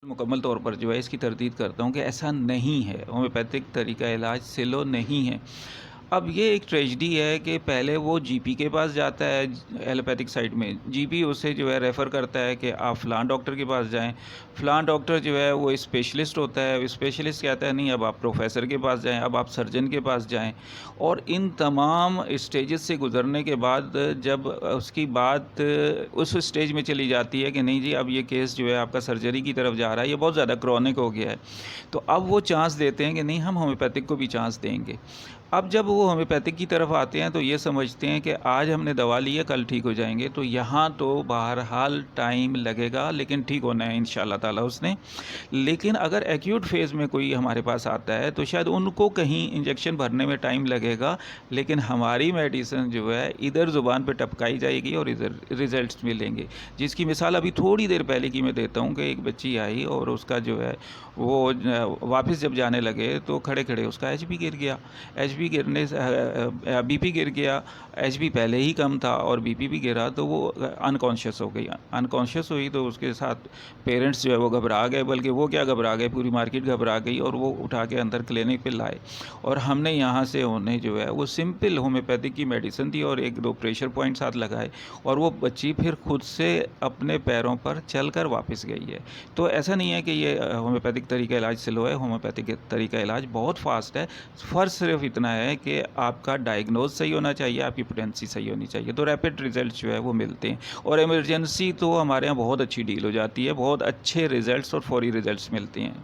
मुकम्मल तौर पर जो है इसकी तरदीद करता हूँ कि ऐसा नहीं है, होम्योपैथिक तरीका इलाज सिलो नहीं है। अब ये एक ट्रेजेडी है कि पहले वो जीपी के पास जाता है एलोपैथिक साइड में, जीपी उसे जो है रेफ़र करता है कि आप फ़लाँ डॉक्टर के पास जाएँ, फ़लाँ डॉक्टर जो है वो स्पेशलिस्ट होता है, स्पेशलिस्ट कहता है नहीं अब आप प्रोफ़ेसर के पास जाएँ, अब आप सर्जन के पास जाएँ। और इन तमाम स्टेजेस से गुज़रने के बाद जब उसकी बात उस स्टेज में चली जाती है कि नहीं जी अब ये केस जो है आपका सर्जरी की तरफ जा रहा है, ये बहुत ज़्यादा क्रॉनिक हो गया है। तो अब वो चांस देते हैं कि नहीं हम होम्योपैथिक को भी चांस देंगे। अब जब वो होम्योपैथिक की तरफ आते हैं तो ये समझते हैं कि आज हमने दवा ली है कल ठीक हो जाएँगे, तो यहाँ तो बहरहाल टाइम लगेगा लेकिन ठीक होना है इंशाअल्लाह ताला उसने। लेकिन अगर एक्यूट फ़ेज़ में कोई हमारे पास आता है तो शायद उनको कहीं इंजेक्शन भरने में टाइम लगेगा, लेकिन हमारी मेडिसिन जो है इधर ज़ुबान पे टपकाई जाएगी और इधर रिज़ल्ट्स मिलेंगे। जिसकी मिसाल अभी थोड़ी देर पहले की मैं देता हूँ कि एक बच्ची आई और उसका जो है वो वापस जब जाने लगे तो खड़े-खड़े उसका एचबी गिर गया। एचबी गिरने से बीपी गिर गया, एचबी पहले ही कम था और बीपी भी गिरा तो वो अनकॉन्शियस हो गई। अनकॉन्शियस हुई तो उसके साथ पेरेंट्स जो है वो घबरा गए, बल्कि वो क्या घबरा गए, पूरी मार्केट घबरा गई और वो उठा के अंदर क्लिनिक पे लाए। और हमने यहाँ से उन्हें जो है वो सिंपल होम्योपैथिक की मेडिसिन दी और 1-2 प्रेशर पॉइंट साथ लगाए और वो बच्ची फिर खुद से अपने पैरों पर चलकर वापस गई है। तो ऐसा नहीं है कि ये होम्योपैथिक तरीका इलाज स्लो है, होम्योपैथिक तरीका इलाज बहुत फ़ास्ट है। फ़र्क सिर्फ इतना है कि आपका डायग्नोज़ सही होना चाहिए, आपकी पोटेंसी सही होनी चाहिए, तो रैपिड रिज़ल्ट्स जो है वो मिलते हैं। और इमरजेंसी तो हमारे यहाँ बहुत अच्छी डील हो जाती है, बहुत अच्छे रिज़ल्ट्स और फ़ौरी रिज़ल्ट्स मिलते हैं।